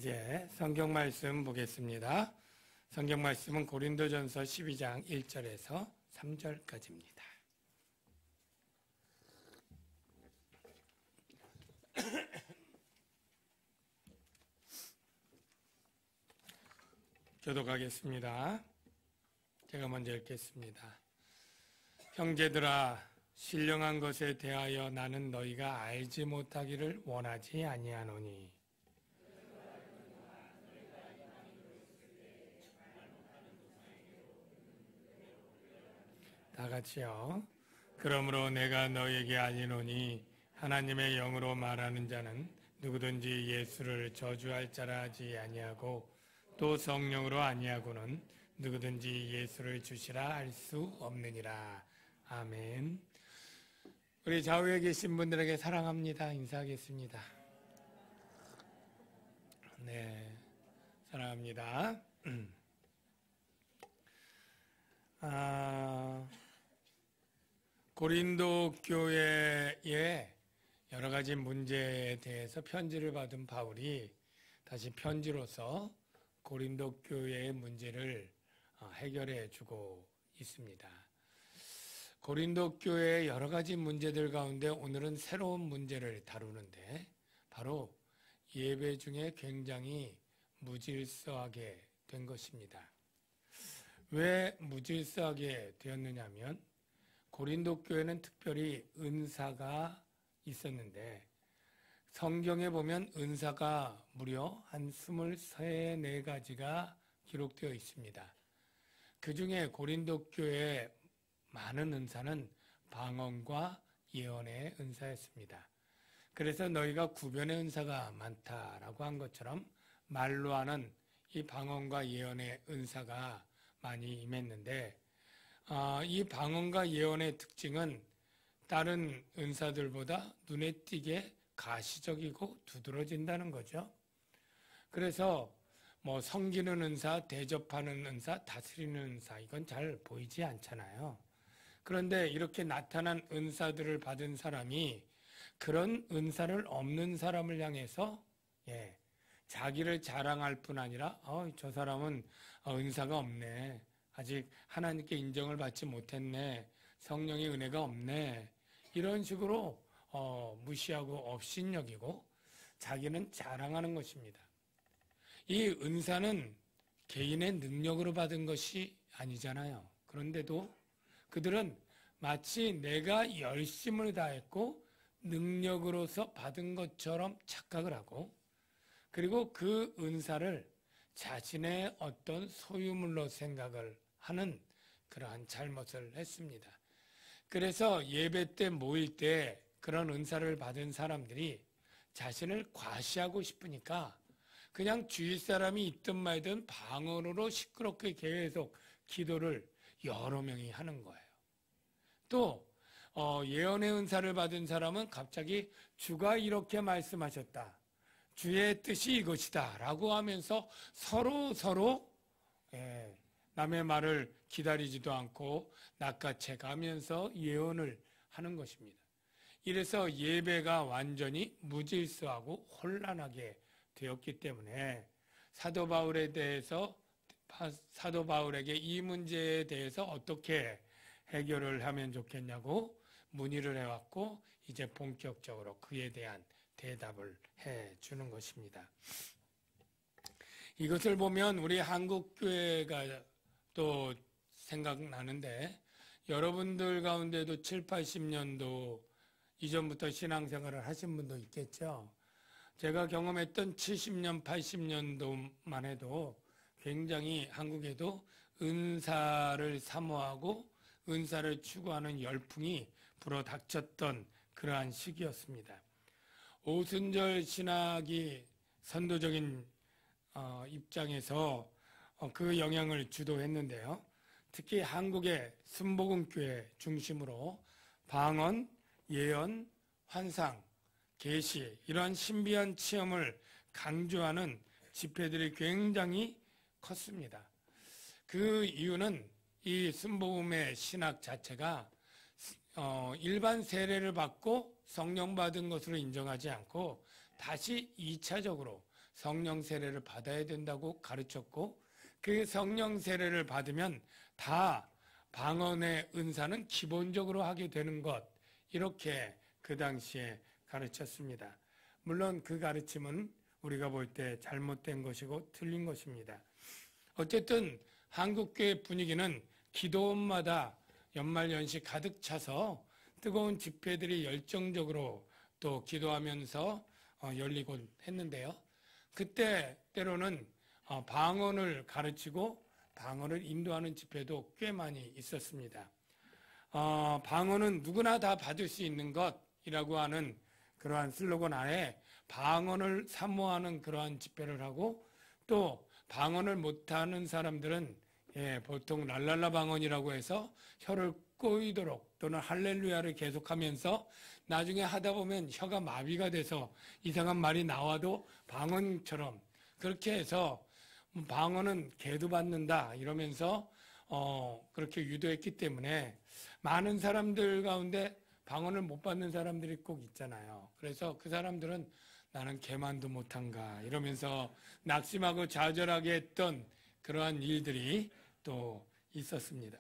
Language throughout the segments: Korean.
이제 성경 말씀 보겠습니다. 성경 말씀은 고린도전서 12장 1절에서 3절까지입니다. 교독하겠습니다. 제가 먼저 읽겠습니다. 형제들아, 신령한 것에 대하여 나는 너희가 알지 못하기를 원하지 아니하노니 다 같이요. 그러므로 내가 너희에게 알리노니 하나님의 영으로 말하는 자는 누구든지 예수를 저주할 자라 하지 아니하고 또 성령으로 아니하고는 누구든지 예수를 주시라 할 수 없느니라. 아멘. 우리 좌우에 계신 분들에게 사랑합니다. 인사하겠습니다. 네, 사랑합니다. 고린도 교회의 여러 가지 문제에 대해서 편지를 받은 바울이 다시 편지로서 고린도 교회의 문제를 해결해 주고 있습니다. 고린도 교회의 여러 가지 문제들 가운데 오늘은 새로운 문제를 다루는데 바로 예배 중에 굉장히 무질서하게 된 것입니다. 왜 무질서하게 되었느냐 하면 고린도 교회는 특별히 은사가 있었는데 성경에 보면 은사가 무려 한 23-24가지가 기록되어 있습니다. 그 중에 고린도 교회의 많은 은사는 방언과 예언의 은사였습니다. 그래서 너희가 구변의 은사가 많다라고 한 것처럼 말로 하는 이 방언과 예언의 은사가 많이 임했는데 이 방언과 예언의 특징은 다른 은사들보다 눈에 띄게 가시적이고 두드러진다는 거죠. 그래서 뭐 섬기는 은사, 대접하는 은사, 다스리는 은사 이건 잘 보이지 않잖아요. 그런데 이렇게 나타난 은사들을 받은 사람이 그런 은사를 없는 사람을 향해서 자기를 자랑할 뿐 아니라 저 사람은 은사가 없네. 아직 하나님께 인정을 받지 못했네. 성령의 은혜가 없네. 이런 식으로 무시하고 업신여기고 자기는 자랑하는 것입니다. 이 은사는 개인의 능력으로 받은 것이 아니잖아요. 그런데도 그들은 마치 내가 열심을 다했고 능력으로서 받은 것처럼 착각을 하고 그리고 그 은사를 자신의 어떤 소유물로 생각을 하는 그러한 잘못을 했습니다. 그래서 예배 때 모일 때 그런 은사를 받은 사람들이 자신을 과시하고 싶으니까 그냥 주위 사람이 있든 말든 방언으로 시끄럽게 계속 기도를 여러 명이 하는 거예요. 또 예언의 은사를 받은 사람은 갑자기 주가 이렇게 말씀하셨다. 주의 뜻이 이것이다 라고 하면서 서로 남의 말을 기다리지도 않고 낚아채 가면서 예언을 하는 것입니다. 이래서 예배가 완전히 무질서하고 혼란하게 되었기 때문에 사도 바울에게 이 문제에 대해서 어떻게 해결을 하면 좋겠냐고 문의를 해왔고 이제 본격적으로 그에 대한 대답을 해주는 것입니다. 이것을 보면 우리 한국교회가 또 생각나는데 여러분들 가운데도 7, 80년도 이전부터 신앙생활을 하신 분도 있겠죠. 제가 경험했던 70년, 80년도만 해도 굉장히 한국에도 은사를 사모하고 은사를 추구하는 열풍이 불어닥쳤던 그러한 시기였습니다. 오순절 신학이 선도적인 입장에서 그 영향을 주도했는데요. 특히 한국의 순복음교회 중심으로 방언, 예언, 환상, 계시 이러한 신비한 체험을 강조하는 집회들이 굉장히 컸습니다. 그 이유는 이 순복음의 신학 자체가 일반 세례를 받고 성령 받은 것으로 인정하지 않고 다시 2차적으로 성령 세례를 받아야 된다고 가르쳤고, 그 성령 세례를 받으면 다 방언의 은사는 기본적으로 하게 되는 것, 이렇게 그 당시에 가르쳤습니다. 물론 그 가르침은 우리가 볼 때 잘못된 것이고 틀린 것입니다. 어쨌든 한국교회 분위기는 기도원마다 연말연시 가득 차서 뜨거운 집회들이 열정적으로 또 기도하면서 열리곤 했는데요. 그때 때로는 방언을 가르치고 방언을 인도하는 집회도 꽤 많이 있었습니다. 방언은 누구나 다 받을 수 있는 것이라고 하는 그러한 슬로건 아래 방언을 사모하는 그러한 집회를 하고, 또 방언을 못하는 사람들은 보통 랄랄라 방언이라고 해서 혀를 꼬이도록 또는 할렐루야를 계속하면서 나중에 하다 보면 혀가 마비가 돼서 이상한 말이 나와도 방언처럼 그렇게 해서 방언은 개도 받는다 이러면서 그렇게 유도했기 때문에 많은 사람들 가운데 방언을 못 받는 사람들이 꼭 있잖아요. 그래서 그 사람들은 나는 개만도 못한가 이러면서 낙심하고 좌절하게 했던 그러한 일들이 또 있었습니다.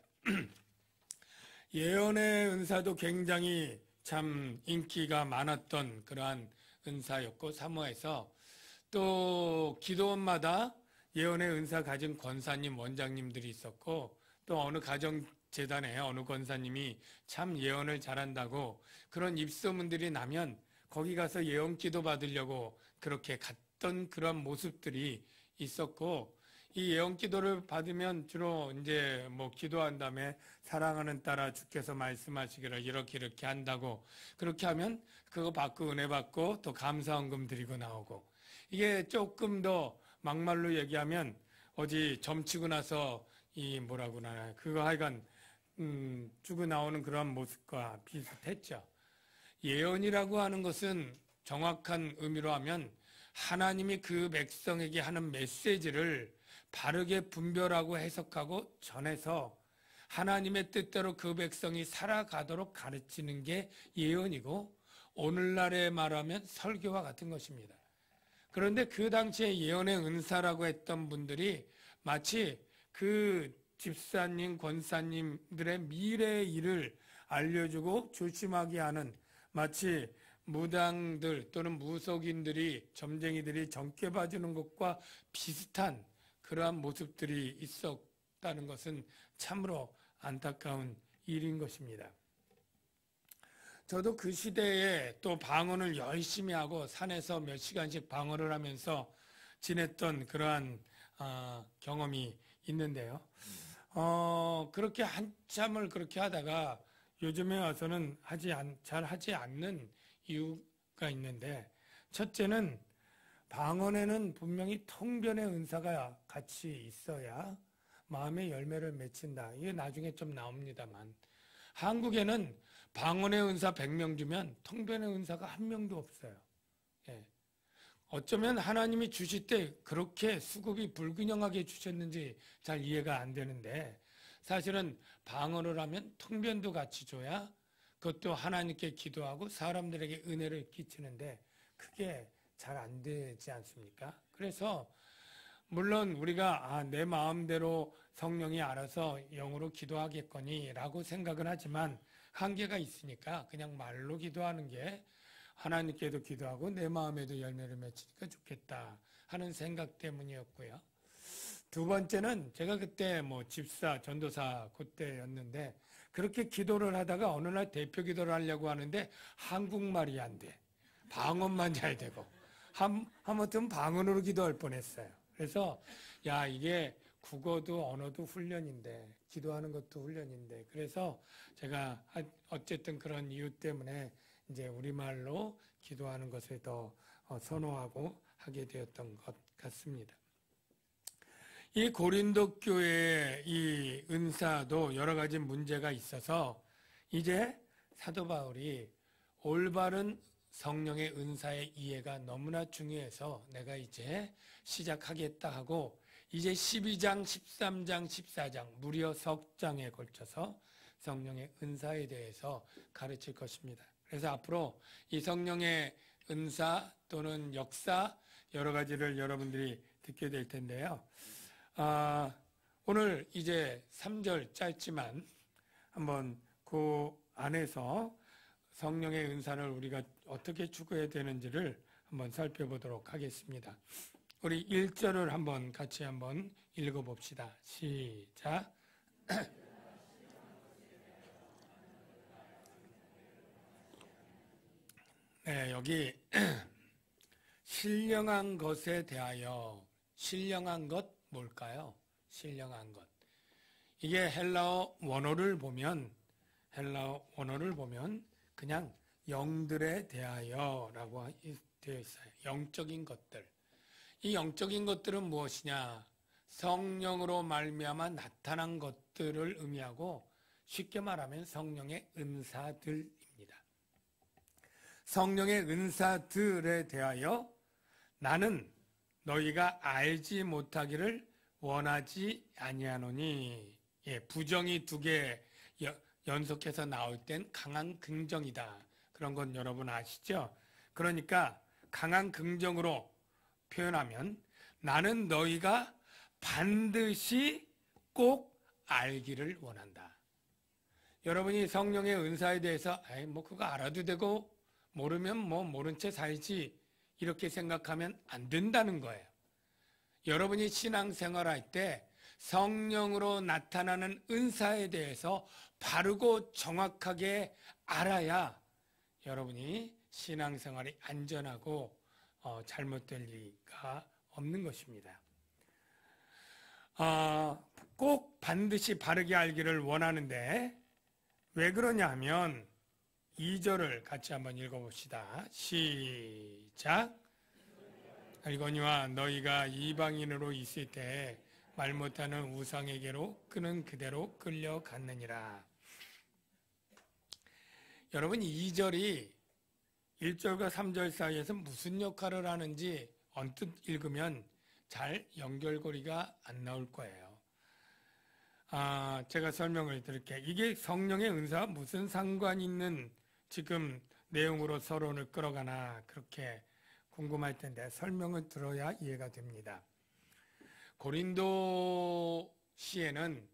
예언의 은사도 굉장히 참 인기가 많았던 그러한 은사였고, 사모해서 또 기도원마다 예언의 은사 가진 권사님, 원장님들이 있었고, 또 어느 가정재단에 어느 권사님이 참 예언을 잘한다고 그런 입소문들이 나면 거기 가서 예언 기도 받으려고 그렇게 갔던 그런 모습들이 있었고, 이 예언 기도를 받으면 주로 이제 뭐 기도한 다음에 사랑하는 딸아 주께서 말씀하시기를 이렇게 한다고, 그렇게 하면 그거 받고 은혜 받고 또 감사헌금 드리고 나오고, 이게 조금 더 막말로 얘기하면 어디 점치고 나서 이 뭐라고 하나 그거 하여간 주고 나오는 그런 모습과 비슷했죠. 예언이라고 하는 것은 정확한 의미로 하면 하나님이 그 백성에게 하는 메시지를 바르게 분별하고 해석하고 전해서 하나님의 뜻대로 그 백성이 살아가도록 가르치는 게 예언이고, 오늘날에 말하면 설교와 같은 것입니다. 그런데 그 당시에 예언의 은사라고 했던 분들이 마치 그 집사님, 권사님들의 미래의 일을 알려주고 조심하게 하는, 마치 무당들 또는 무속인들이, 점쟁이들이 정깨 봐주는 것과 비슷한 그러한 모습들이 있었다는 것은 참으로 안타까운 일인 것입니다. 저도 그 시대에 또 방언을 열심히 하고 산에서 몇 시간씩 방언을 하면서 지냈던 그러한 경험이 있는데요. 그렇게 한참을 그렇게 하다가 요즘에 와서는 잘 하지 않는 이유가 있는데, 첫째는 방언에는 분명히 통변의 은사가 같이 있어야 마음의 열매를 맺힌다. 이게 나중에 좀 나옵니다만, 한국에는 방언의 은사 100명 주면 통변의 은사가 한 명도 없어요. 예. 어쩌면 하나님이 주실 때 그렇게 수급이 불균형하게 주셨는지 잘 이해가 안 되는데, 사실은 방언을 하면 통변도 같이 줘야 그것도 하나님께 기도하고 사람들에게 은혜를 끼치는데 그게 잘 안 되지 않습니까? 그래서 물론 우리가 내 마음대로 성령이 알아서 영으로 기도하겠거니 라고 생각은 하지만 한계가 있으니까 그냥 말로 기도하는 게 하나님께도 기도하고 내 마음에도 열매를 맺히니까 좋겠다 하는 생각 때문이었고요. 두 번째는 제가 그때 집사, 전도사 그때였는데, 그렇게 기도를 하다가 어느 날 대표 기도를 하려고 하는데 한국말이 안 돼. 방언만 잘 되고. 하마터면 방언으로 기도할 뻔했어요. 그래서 이게 국어도 언어도 훈련인데 기도하는 것도 훈련인데, 그래서 제가 어쨌든 그런 이유 때문에 이제 우리말로 기도하는 것을 더 선호하고 하게 되었던 것 같습니다. 이 고린도 교회의 이 은사도 여러 가지 문제가 있어서 이제 사도 바울이 올바른 성령의 은사의 이해가 너무나 중요해서 내가 이제 시작하겠다 하고, 이제 12장, 13장, 14장 무려 석 장에 걸쳐서 성령의 은사에 대해서 가르칠 것입니다. 그래서 앞으로 이 성령의 은사 또는 역사, 여러 가지를 여러분들이 듣게 될 텐데요. 오늘 이제 3절 짧지만 한번 그 안에서 성령의 은사를 우리가 어떻게 추구해야 되는지를 한번 살펴보도록 하겠습니다. 우리 1절을 한번 같이 한번 읽어봅시다. 시작. 네, 여기 신령한 것에 대하여, 신령한 것 뭘까요? 신령한 것. 이게 헬라어 원어를 보면 그냥 영들에 대하여라고 되어 있어요. 영적인 것들. 이 영적인 것들은 무엇이냐? 성령으로 말미암아 나타난 것들을 의미하고, 쉽게 말하면 성령의 은사들입니다. 성령의 은사들에 대하여 나는 너희가 알지 못하기를 원하지 아니하노니. 부정이 두 개 연속해서 나올 땐 강한 긍정이다. 그런 건 여러분 아시죠? 그러니까 강한 긍정으로 표현하면 나는 너희가 반드시 꼭 알기를 원한다. 여러분이 성령의 은사에 대해서 그거 알아도 되고 모르면 모른 채 살지 이렇게 생각하면 안 된다는 거예요. 여러분이 신앙생활할 때 성령으로 나타나는 은사에 대해서 바르고 정확하게 알아야 여러분이 신앙생활이 안전하고 잘못될 리가 없는 것입니다. 꼭 반드시 바르게 알기를 원하는데 왜 그러냐 하면 2절을 같이 한번 읽어봅시다. 시작. 알거니와 너희가 이방인으로 있을 때 말 못하는 우상에게로 그는 그대로 끌려갔느니라. 여러분 2절이 1절과 3절 사이에서 무슨 역할을 하는지 언뜻 읽으면 잘 연결고리가 안 나올 거예요. 제가 설명을 드릴게요. 이게 성령의 은사와 무슨 상관 있는 지금 내용으로 서론을 끌어가나 그렇게 궁금할 텐데 설명을 들어야 이해가 됩니다. 고린도시에는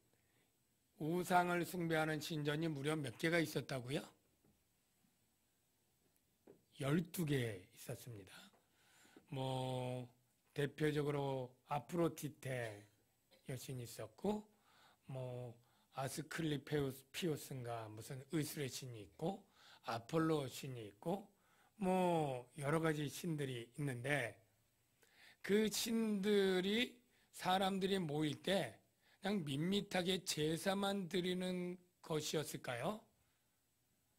우상을 숭배하는 신전이 무려 몇 개가 있었다고요? 12개 있었습니다. 대표적으로 아프로디테 여신이 있었고, 아스클리피오스인가 무슨 의술의 신이 있고, 아폴로 신이 있고, 여러 가지 신들이 있는데, 그 신들이 사람들이 모일 때 그냥 밋밋하게 제사만 드리는 것이었을까요?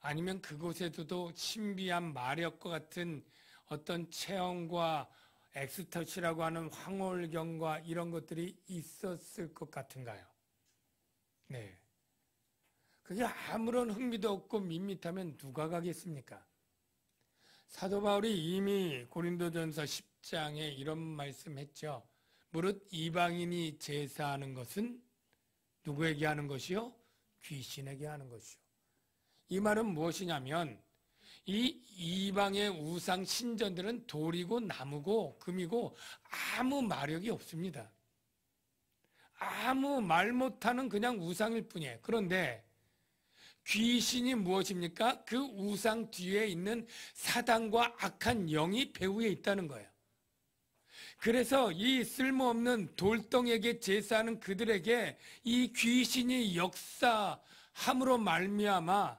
아니면 그곳에도 신비한 마력과 같은 어떤 체험과 엑스터시라고 하는 황홀경과 이런 것들이 있었을 것 같은가요? 네. 그게 아무런 흥미도 없고 밋밋하면 누가 가겠습니까? 사도 바울이 이미 고린도전서 10장에 이런 말씀했죠. 무릇 이방인이 제사하는 것은 누구에게 하는 것이요? 귀신에게 하는 것이요. 이 말은 무엇이냐면 이 이방의 우상 신전들은 돌이고 나무고 금이고 아무 마력이 없습니다. 아무 말 못하는 그냥 우상일 뿐이에요. 그런데 귀신이 무엇입니까? 그 우상 뒤에 있는 사단과 악한 영이 배후에 있다는 거예요. 그래서 이 쓸모없는 돌덩이에게 제사하는 그들에게 이 귀신이 역사함으로 말미암아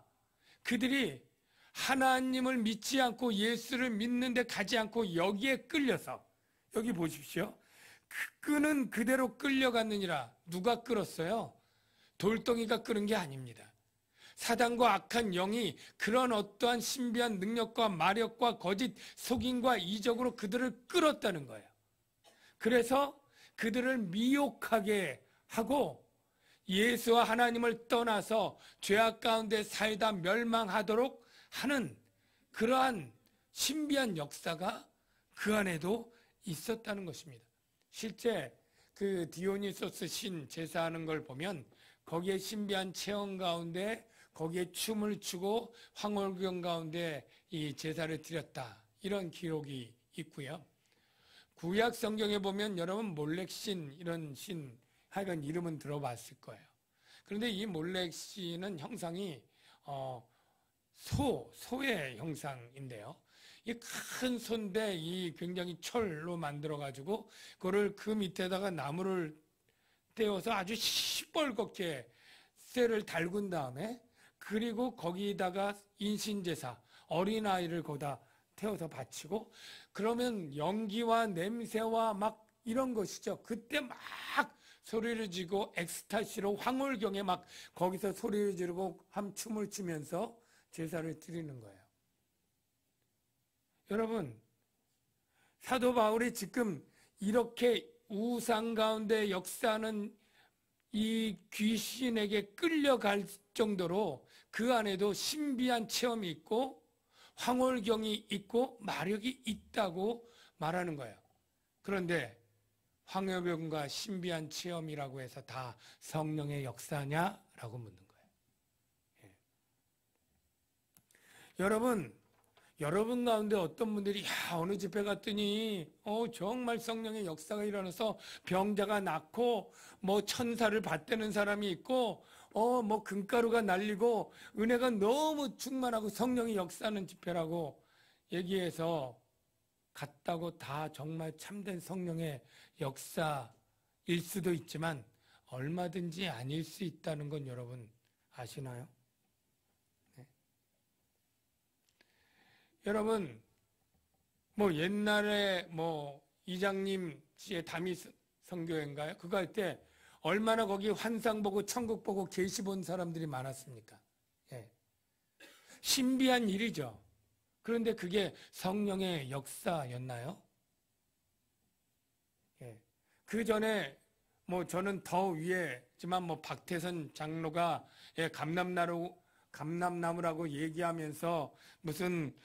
그들이 하나님을 믿지 않고 예수를 믿는데 가지 않고 여기에 끌려서, 여기 보십시오. 끄는 그대로 끌려갔느니라. 누가 끌었어요? 돌덩이가 끌은 게 아닙니다. 사단과 악한 영이 그런 어떠한 신비한 능력과 마력과 거짓 속임과 이적으로 그들을 끌었다는 거예요. 그래서 그들을 미혹하게 하고 예수와 하나님을 떠나서 죄악 가운데 살다 멸망하도록 하는 그러한 신비한 역사가 그 안에도 있었다는 것입니다. 실제 그 디오니소스 신 제사하는 걸 보면 거기에 신비한 체험 가운데 거기에 춤을 추고 황홀경 가운데 이 제사를 드렸다. 이런 기록이 있고요. 구약 성경에 보면 여러분 몰렉신 이런 신 하여간 이름은 들어봤을 거예요. 그런데 이 몰렉신은 형상이 소의 형상인데요. 이 큰 소인데 이 굉장히 철로 만들어 가지고 그거를 그 밑에다가 나무를 떼어서 아주 시뻘겋게 쇠를 달군 다음에 그리고 거기다가 인신제사 어린아이를 거기다 태워서 바치고 그러면 연기와 냄새와 막 이런 것이죠. 그때 막 소리를 지르고 엑스타시로 황홀경에 막 거기서 소리를 지르고 춤을 추면서 제사를 드리는 거예요. 여러분, 사도 바울이 지금 이렇게 우상 가운데 역사하는 이 귀신에게 끌려갈 정도로 그 안에도 신비한 체험이 있고 황홀경이 있고 마력이 있다고 말하는 거예요. 그런데 황홀경과 신비한 체험이라고 해서 다 성령의 역사냐라고 묻는 거예요. 예. 여러분 가운데 어떤 분들이 어느 집회 갔더니 정말 성령의 역사가 일어나서 병자가 낫고 뭐 천사를 받대는 사람이 있고 뭐 금가루가 날리고 은혜가 너무 충만하고 성령이 역사하는 집회라고 얘기해서 갔다고 다 정말 참된 성령의 역사일 수도 있지만 얼마든지 아닐 수 있다는 건 여러분 아시나요? 여러분, 뭐 옛날에 뭐 이장님 씨의 다미 선교회인가요? 그거 할 때 얼마나 거기 환상 보고 천국 보고 계시 본 사람들이 많았습니까? 예. 신비한 일이죠. 그런데 그게 성령의 역사였나요? 예. 그 전에 뭐 저는 더 위에지만 뭐 박태선 장로가 감람나무라고 얘기하면서 무슨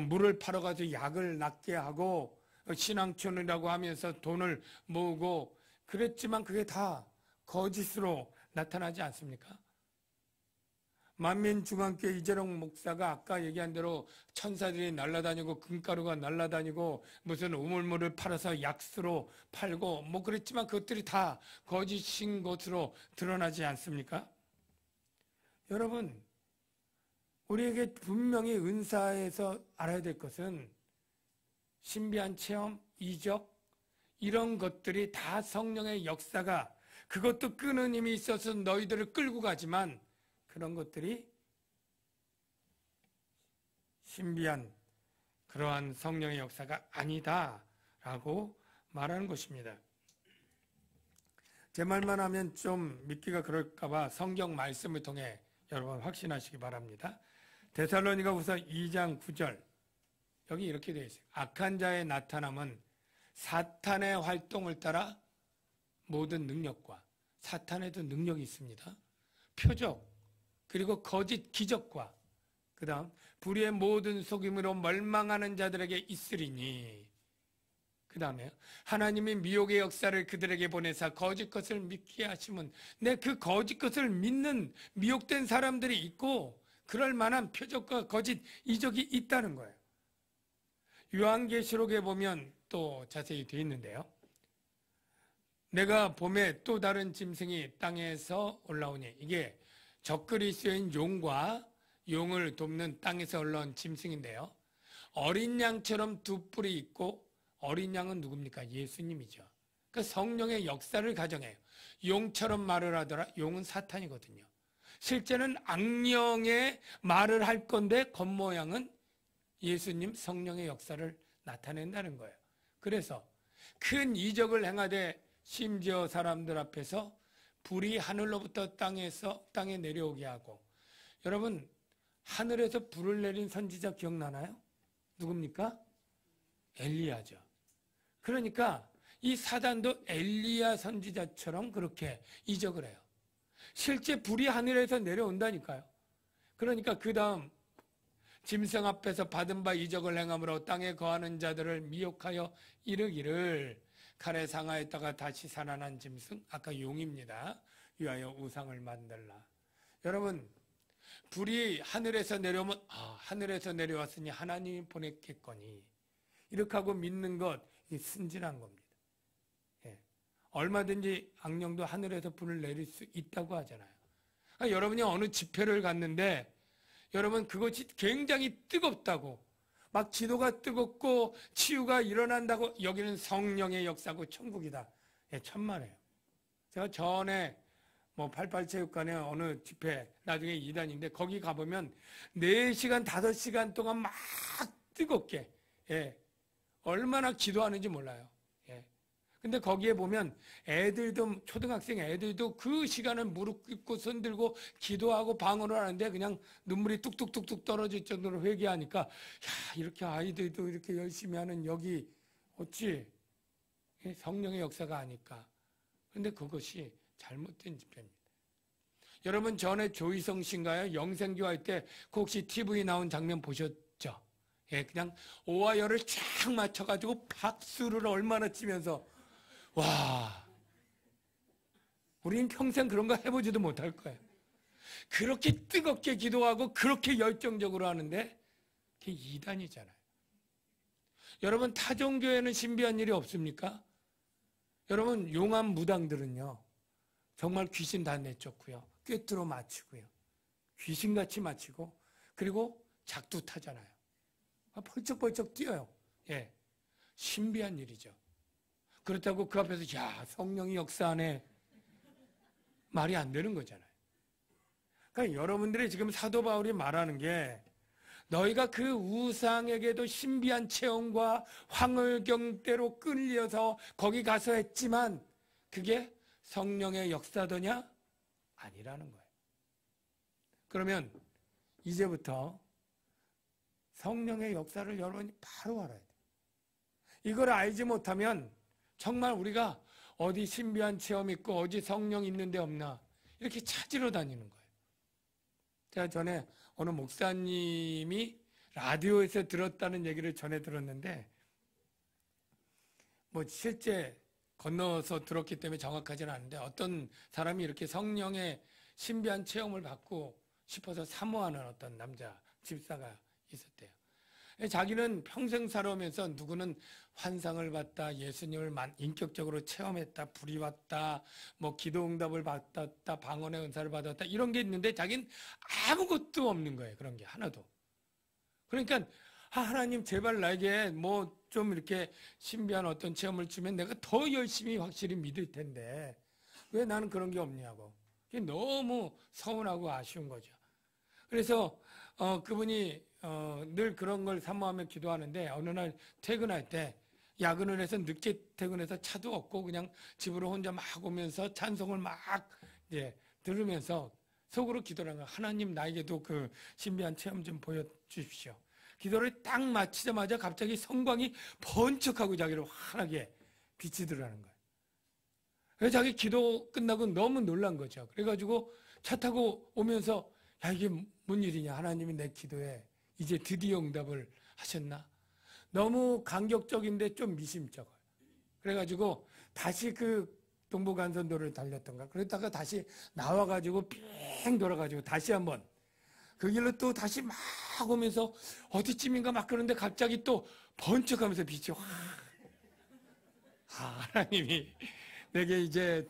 물을 팔아가지고 약을 낫게 하고 신앙촌이라고 하면서 돈을 모으고 그랬지만 그게 다 거짓으로 나타나지 않습니까? 만민중앙교회 이재롱 목사가 아까 얘기한 대로 천사들이 날아다니고 금가루가 날아다니고 무슨 우물물을 팔아서 약수로 팔고 뭐 그랬지만 그것들이 다 거짓인 것으로 드러나지 않습니까? 여러분, 우리에게 분명히 은사에서 알아야 될 것은 신비한 체험, 이적 이런 것들이 다 성령의 역사가 그것도 끄는 힘이 있어서 너희들을 끌고 가지만 그런 것들이 신비한 그러한 성령의 역사가 아니다라고 말하는 것입니다. 제 말만 하면 좀 믿기가 그럴까봐 성경 말씀을 통해 여러분 확신하시기 바랍니다. 데살로니가후서 2장 9절 여기 이렇게 되어 있어요. 악한 자의 나타남은 사탄의 활동을 따라 모든 능력과 사탄에도 능력이 있습니다. 표적 그리고 거짓 기적과 그 다음 불의의 모든 속임으로 멸망하는 자들에게 있으리니 그 다음에 하나님이 미혹의 역사를 그들에게 보내사 거짓 것을 믿게 하시면 그 거짓 것을 믿는 미혹된 사람들이 있고 그럴 만한 표적과 거짓 이적이 있다는 거예요. 요한계시록에 보면 또 자세히 되어 있는데요. 내가 봄에 또 다른 짐승이 땅에서 올라오니 이게 적그리스도인 용과 용을 돕는 땅에서 올라온 짐승인데요. 어린 양처럼 두 뿔이 있고 어린 양은 누굽니까? 예수님이죠. 그 성령의 역사를 가정해요. 용처럼 말을 하더라. 용은 사탄이거든요. 실제는 악령의 말을 할 건데 겉모양은 예수님 성령의 역사를 나타낸다는 거예요. 그래서 큰 이적을 행하되 심지어 사람들 앞에서 불이 하늘로부터 땅에 내려오게 하고 여러분 하늘에서 불을 내린 선지자 기억나나요? 누굽니까? 엘리야죠. 그러니까 이 사단도 엘리야 선지자처럼 그렇게 이적을 해요. 실제 불이 하늘에서 내려온다니까요. 그러니까 그 다음 짐승 앞에서 받은 바 이적을 행함으로 땅에 거하는 자들을 미혹하여 이르기를 칼에 상하였다가 다시 살아난 짐승 아까 용입니다. 위하여 우상을 만들라. 여러분 불이 하늘에서 내려오면 하늘에서 내려왔으니 하나님이 보냈겠거니 이렇게 하고 믿는 것 이 순진한 겁니다. 예. 얼마든지 악령도 하늘에서 불을 내릴 수 있다고 하잖아요. 그러니까 여러분이 어느 집회를 갔는데 여러분 그것이 굉장히 뜨겁다고 막 기도가 뜨겁고 치유가 일어난다고 여기는 성령의 역사고 천국이다. 예, 천만에요. 제가 전에 88체육관에 어느 집회 나중에 2단인데 거기 가보면 4시간 5시간 동안 막 뜨겁게 얼마나 기도하는지 몰라요. 근데 거기에 보면 애들도 초등학생 애들도 그 시간을 무릎 꿇고 손 들고 기도하고 방언을 하는데 그냥 눈물이 뚝뚝뚝뚝 떨어질 정도로 회개하니까 야 이렇게 아이들도 이렇게 열심히 하는 여기 어찌 성령의 역사가 아닐까. 그런데 그것이 잘못된 집회입니다. 여러분 전에 조희성 씨인가요? 영생교 할 때 혹시 TV에 나온 장면 보셨죠? 그냥 오와 열을 쫙 맞춰가지고 박수를 얼마나 치면서 와 우린 평생 그런 거 해보지도 못할 거예요. 그렇게 뜨겁게 기도하고 그렇게 열정적으로 하는데 그게 이단이잖아요. 여러분 타종교에는 신비한 일이 없습니까? 여러분 용암 무당들은요 정말 귀신 다 내쫓고요 꿰뚫어 맞히고요 귀신같이 맞히고 그리고 작두 타잖아요. 펄쩍펄쩍 뛰어요. 신비한 일이죠. 그렇다고 그 앞에서 야 성령이 역사하네 말이 안 되는 거잖아요. 그러니까 여러분들이 지금 사도 바울이 말하는 게 너희가 그 우상에게도 신비한 체험과 황홀경대로 끌려서 거기 가서 했지만 그게 성령의 역사더냐? 아니라는 거예요. 그러면 이제부터 성령의 역사를 여러분이 바로 알아야 돼요. 이걸 알지 못하면 정말 우리가 어디 신비한 체험 있고 어디 성령 있는 데 없나 이렇게 찾으러 다니는 거예요. 제가 전에 어느 목사님이 라디오에서 들었다는 얘기를 전해 들었는데 실제 건너서 들었기 때문에 정확하지는 않은데 어떤 사람이 이렇게 성령의 신비한 체험을 받고 싶어서 사모하는 어떤 남자 집사가 있었대요. 자기는 평생 살아오면서 누구는 환상을 봤다, 예수님을 인격적으로 체험했다, 불이 왔다, 기도응답을 받았다, 방언의 은사를 받았다 이런 게 있는데 자기는 아무것도 없는 거예요. 그런 게 하나도. 그러니까 하나님 제발 나에게 좀 이렇게 신비한 어떤 체험을 주면 내가 더 열심히 확실히 믿을 텐데 왜 나는 그런 게 없냐고. 그게 너무 서운하고 아쉬운 거죠. 그래서 그분이 늘 그런 걸 사모하며 기도하는데 어느 날 퇴근할 때 야근을 해서 늦게 퇴근해서 차도 없고 그냥 집으로 혼자 막 오면서 찬송을 막 들으면서 속으로 기도를 한 거예요. 하나님 나에게도 그 신비한 체험 좀 보여주십시오. 기도를 딱 마치자마자 갑자기 성광이 번쩍하고 자기를 환하게 빛이 들어가는 거예요. 그래서 자기 기도 끝나고 너무 놀란 거죠. 그래가지고 차 타고 오면서 야 이게 뭔 일이냐. 하나님이 내 기도에 이제 드디어 응답을 하셨나? 너무 감격적인데 좀 미심쩍어요. 그래가지고 다시 그 동부간선도를 달렸던가 그러다가 다시 나와가지고 빙 돌아가지고 다시 한번 그 길로 또 다시 막 오면서 어디쯤인가 막 그러는데 갑자기 또 번쩍하면서 빛이 하나님이 내게 이제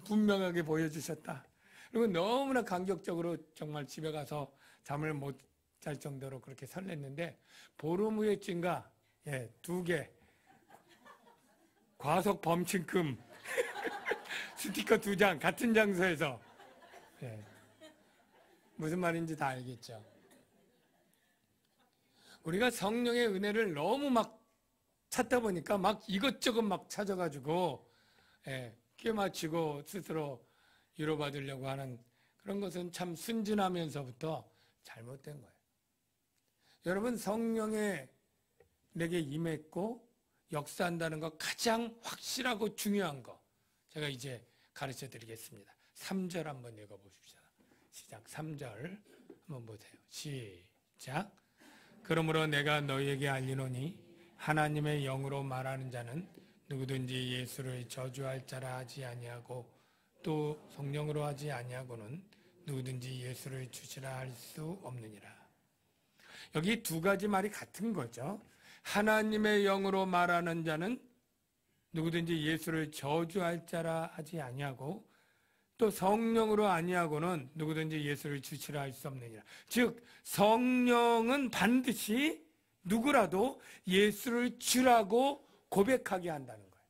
분명하게 보여주셨다. 그리고 너무나 감격적으로 정말 집에 가서 잠을 못 잘 정도로 그렇게 설렜는데 보름 후에쯤가 2개 과속 범칙금 스티커 2장 같은 장소에서 무슨 말인지 다 알겠죠. 우리가 성령의 은혜를 너무 막 찾다 보니까 막 이것저것 막 찾아가지고 꿰맞추고 스스로 위로받으려고 하는 그런 것은 참 순진하면서부터 잘못된 거예요. 여러분 성령의 내게 임했고 역사한다는 것 가장 확실하고 중요한 거 제가 이제 가르쳐 드리겠습니다. 3절 한번 읽어보십시다. 시작. 3절 한번 보세요. 시작. 그러므로 내가 너희에게 알리노니 하나님의 영으로 말하는 자는 누구든지 예수를 저주할 자라 하지 아니하고 또 성령으로 하지 아니하고는 누구든지 예수를 주시라 할 수 없느니라. 여기 두 가지 말이 같은 거죠. 하나님의 영으로 말하는 자는 누구든지 예수를 저주할 자라 하지 아니하고 또 성령으로 아니하고는 누구든지 예수를 주시라 할 수 없느니라. 즉 성령은 반드시 누구라도 예수를 주라고 고백하게 한다는 거예요.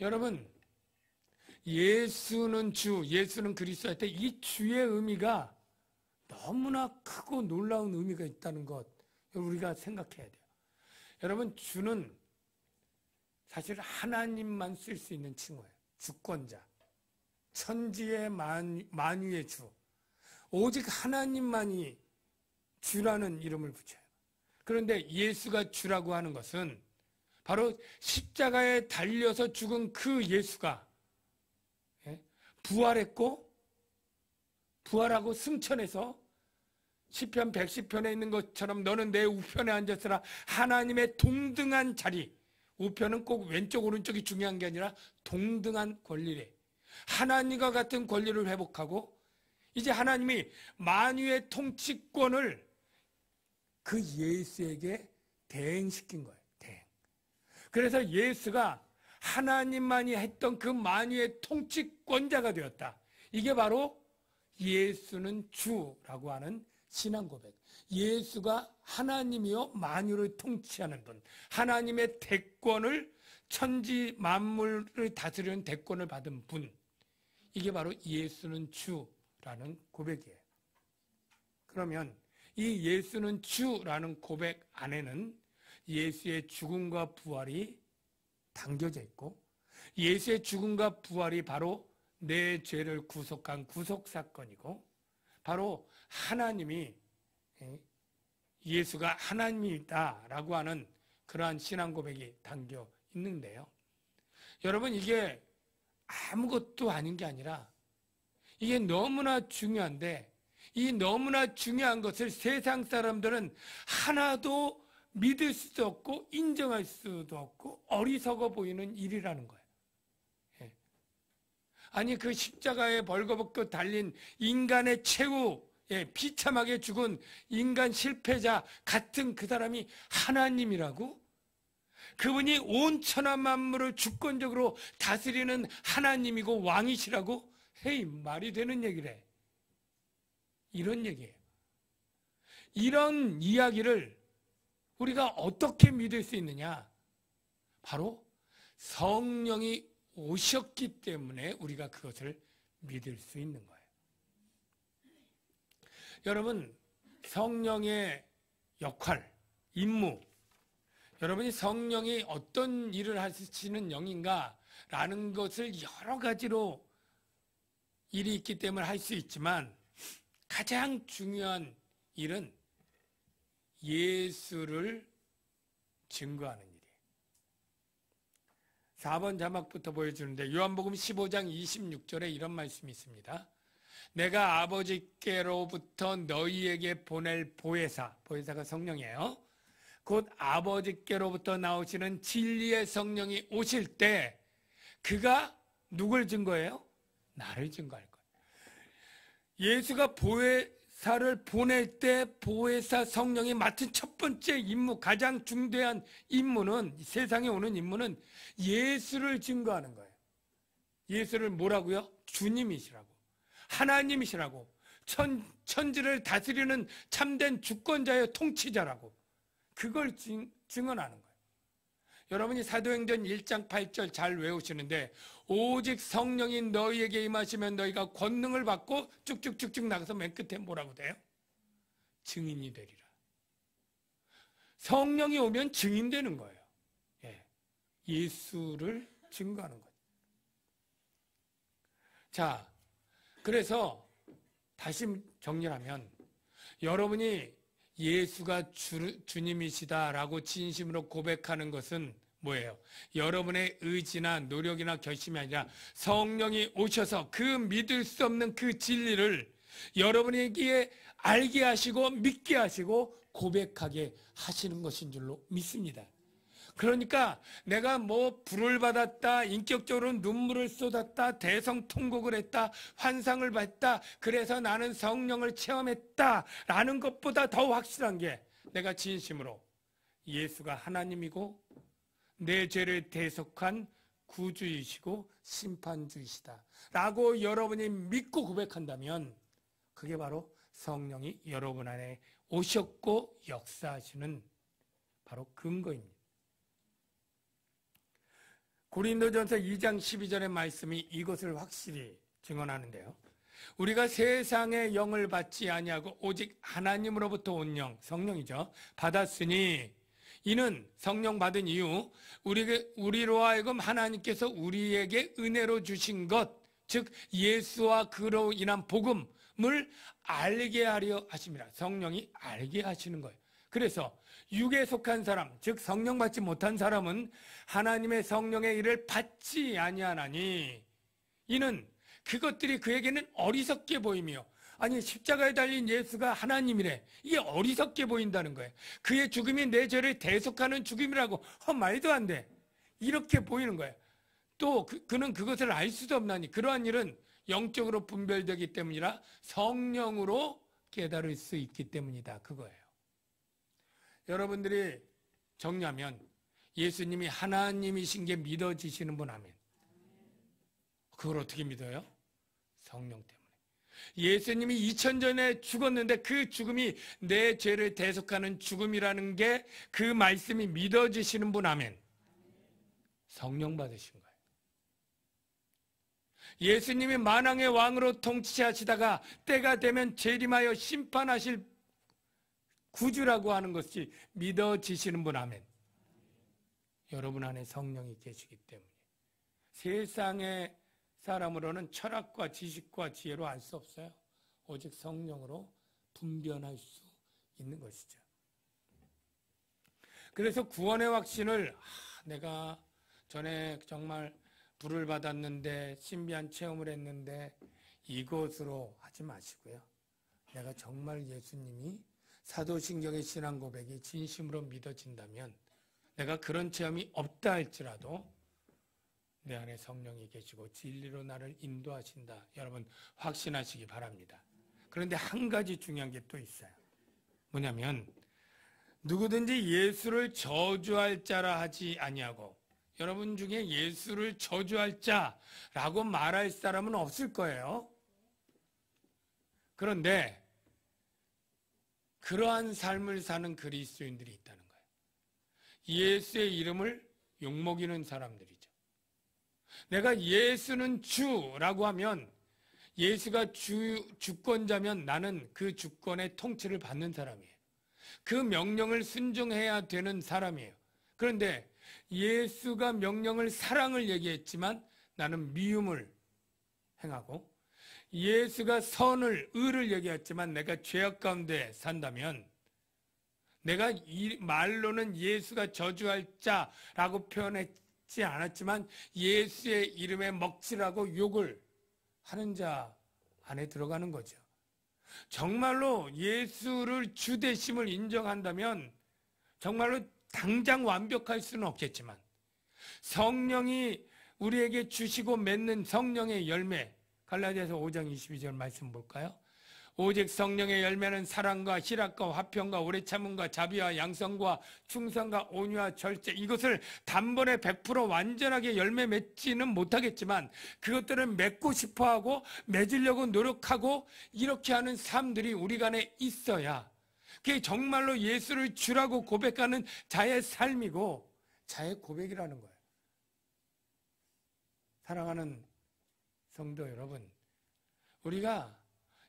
여러분, 예수는 주, 예수는 그리스도 할 때 이 주의 의미가 너무나 크고 놀라운 의미가 있다는 것 우리가 생각해야 돼요. 여러분, 주는 사실 하나님만 쓸 수 있는 칭호예요. 주권자, 천지의 만유의 주, 오직 하나님만이 주라는 이름을 붙여요. 그런데 예수가 주라고 하는 것은 바로 십자가에 달려서 죽은 그 예수가 부활했고 부활하고 승천해서 시편 110편에 있는 것처럼 너는 내 우편에 앉았으라 하나님의 동등한 자리, 우편은 꼭 왼쪽 오른쪽이 중요한 게 아니라 동등한 권리래. 하나님과 같은 권리를 회복하고 이제 하나님이 만유의 통치권을 그 예수에게 대행시킨 거예요. 대행. 그래서 예수가 하나님만이 했던 그 만유의 통치권자가 되었다. 이게 바로 예수는 주라고 하는 신앙 고백. 예수가 하나님이요 만유를 통치하는 분, 하나님의 대권을 천지 만물을 다스리는 대권을 받은 분, 이게 바로 예수는 주라는 고백이에요. 그러면 이 예수는 주라는 고백 안에는 예수의 죽음과 부활이 담겨져 있고 예수의 죽음과 부활이 바로 내 죄를 구속한 구속사건이고 바로 하나님이 예수가 하나님이다라고 하는 그러한 신앙 고백이 담겨 있는데요. 여러분, 이게 아무것도 아닌 게 아니라 이게 너무나 중요한데 이 너무나 중요한 것을 세상 사람들은 하나도 믿을 수도 없고 인정할 수도 없고 어리석어 보이는 일이라는 거예요. 아니 그 십자가에 벌거벗고 달린 인간의 최후 비참하게 죽은 인간 실패자 같은 그 사람이 하나님이라고? 그분이 온 천하 만물을 주권적으로 다스리는 하나님이고 왕이시라고? 헤이, 말이 되는 얘기래. 이런 얘기예요. 이런 이야기를 우리가 어떻게 믿을 수 있느냐? 바로 성령이 오셨기 때문에 우리가 그것을 믿을 수 있는 거예요. 여러분, 성령의 역할, 임무, 여러분이 성령이 어떤 일을 하시는 영인가라는 것을 여러 가지로 일이 있기 때문에 할 수 있지만 가장 중요한 일은 예수를 증거하는 일이에요. 4번 자막부터 보여주는데 요한복음 15장 26절에 이런 말씀이 있습니다. 내가 아버지께로부터 너희에게 보낼 보혜사가 성령이에요. 곧 아버지께로부터 나오시는 진리의 성령이 오실 때 그가 누굴 증거해요? 나를 증거할 거예요. 예수가 보혜사를 보낼 때 보혜사 성령이 맡은 첫 번째 임무, 가장 중대한 임무는, 세상에 오는 임무는 예수를 증거하는 거예요. 예수를 뭐라고요? 주님이시라고, 하나님이시라고, 천지를 다스리는 참된 주권자의 통치자라고, 그걸 증언하는 거예요. 여러분이 사도행전 1장 8절 잘 외우시는데 오직 성령이 너희에게 임하시면 너희가 권능을 받고 쭉쭉쭉쭉 나가서 맨 끝에 뭐라고 돼요? 증인이 되리라. 성령이 오면 증인되는 거예요. 예수를 증거하는 거예요. 자, 그래서 다시 정리하면 여러분이 예수가 주님이시다라고 진심으로 고백하는 것은 뭐예요? 여러분의 의지나 노력이나 결심이 아니라 성령이 오셔서 그 믿을 수 없는 그 진리를 여러분에게 알게 하시고 믿게 하시고 고백하게 하시는 것인 줄로 믿습니다. 그러니까 내가 뭐 불을 받았다, 인격적으로 눈물을 쏟았다, 대성통곡을 했다, 환상을 봤다, 그래서 나는 성령을 체험했다 라는 것보다 더 확실한 게 내가 진심으로 예수가 하나님이고 내 죄를 대속한 구주이시고 심판주이시다 라고 여러분이 믿고 고백한다면 그게 바로 성령이 여러분 안에 오셨고 역사하시는 바로 근거입니다. 고린도전서 2장 12절의 말씀이 이것을 확실히 증언하는데요. 우리가 세상의 영을 받지 아니하고 오직 하나님으로부터 온 영, 성령이죠. 받았으니 이는 성령 받은 이유 우리로 하여금 하나님께서 우리에게 은혜로 주신 것, 즉 예수와 그로 인한 복음을 알게 하려 하심이라. 성령이 알게 하시는 거예요. 그래서 육에 속한 사람, 즉 성령 받지 못한 사람은 하나님의 성령의 일을 받지 아니하나니 이는 그것들이 그에게는 어리석게 보이며, 아니 십자가에 달린 예수가 하나님이래, 이게 어리석게 보인다는 거예요. 그의 죽음이 내 죄를 대속하는 죽음이라고 말도 안 돼, 이렇게 보이는 거예요. 또 그는 그것을 알 수도 없나니 그러한 일은 영적으로 분별되기 때문이라 성령으로 깨달을 수 있기 때문이다, 그거예요. 여러분들이 정리하면 예수님이 하나님이신 게 믿어지시는 분, 아멘. 그걸 어떻게 믿어요? 성령 때문에. 예수님이 2000년 전에 죽었는데 그 죽음이 내 죄를 대속하는 죽음이라는 게 그 말씀이 믿어지시는 분, 아멘. 성령 받으신 거예요. 예수님이 만왕의 왕으로 통치하시다가 때가 되면 재림하여 심판하실 구주라고 하는 것이 믿어지시는 분, 아멘. 여러분 안에 성령이 계시기 때문에 세상의 사람으로는 철학과 지식과 지혜로 알 수 없어요. 오직 성령으로 분별할 수 있는 것이죠. 그래서 구원의 확신을 내가 전에 정말 불을 받았는데 신비한 체험을 했는데 이것으로 하지 마시고요. 내가 정말 예수님이 사도신경의 신앙 고백이 진심으로 믿어진다면 내가 그런 체험이 없다 할지라도 내 안에 성령이 계시고 진리로 나를 인도하신다, 여러분 확신하시기 바랍니다. 그런데 한 가지 중요한 게 또 있어요. 뭐냐면 누구든지 예수를 저주할 자라 하지 아니하고, 여러분 중에 예수를 저주할 자라고 말할 사람은 없을 거예요. 그런데 그러한 삶을 사는 그리스도인들이 있다는 거예요. 예수의 이름을 욕먹이는 사람들이죠. 내가 예수는 주라고 하면 예수가 주권자면 나는 그 주권의 통치를 받는 사람이에요. 그 명령을 순종해야 되는 사람이에요. 그런데 예수가 명령을 사랑을 얘기했지만 나는 미움을 행하고, 예수가 선을 의를 얘기했지만 내가 죄악 가운데 산다면, 내가 이 말로는 예수가 저주할 자라고 표현했지 않았지만 예수의 이름에 먹칠하고 욕을 하는 자 안에 들어가는 거죠. 정말로 예수를 주 되심을 인정한다면 정말로 당장 완벽할 수는 없겠지만 성령이 우리에게 주시고 맺는 성령의 열매, 갈라디아서 5장 22절 말씀 볼까요? 오직 성령의 열매는 사랑과 희락과 화평과 오래 참음과 자비와 양성과 충성과 온유와 절제, 이것을 단번에 100% 완전하게 열매 맺지는 못하겠지만 그것들을 맺고 싶어하고 맺으려고 노력하고 이렇게 하는 삶들이 우리 안에 있어야 그게 정말로 예수를 주라고 고백하는 자의 삶이고 자의 고백이라는 거예요. 사랑하는 성도 여러분, 우리가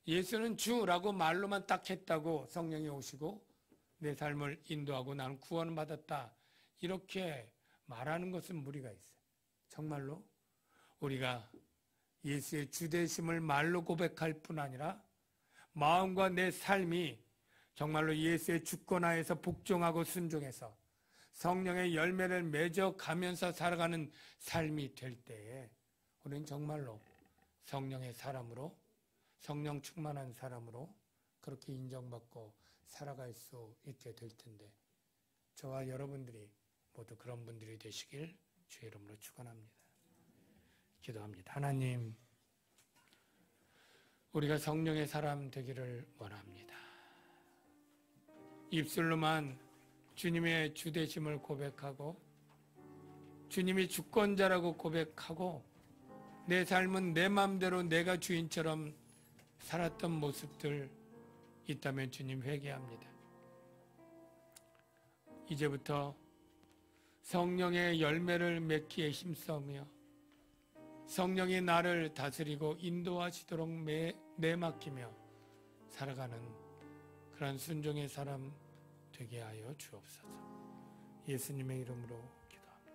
예수는 주라고 말로만 딱 했다고 성령이 오시고 내 삶을 인도하고 나는 구원을 받았다 이렇게 말하는 것은 무리가 있어요. 정말로 우리가 예수의 주되심을 말로 고백할 뿐 아니라 마음과 내 삶이 정말로 예수의 주권하에서 복종하고 순종해서 성령의 열매를 맺어가면서 살아가는 삶이 될 때에 우리는 정말로 성령의 사람으로, 성령 충만한 사람으로 그렇게 인정받고 살아갈 수 있게 될 텐데, 저와 여러분들이 모두 그런 분들이 되시길 주의 이름으로 축원합니다. 기도합니다. 하나님, 우리가 성령의 사람 되기를 원합니다. 입술로만 주님의 주되심을 고백하고 주님이 주권자라고 고백하고 내 삶은 내 마음대로 내가 주인처럼 살았던 모습들 있다면 주님 회개합니다. 이제부터 성령의 열매를 맺기에 힘써며 성령이 나를 다스리고 인도하시도록 내맡기며 살아가는 그런 순종의 사람 되게 하여 주옵소서. 예수님의 이름으로 기도합니다.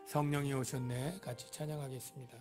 성령이 오셨네. 같이 찬양하겠습니다.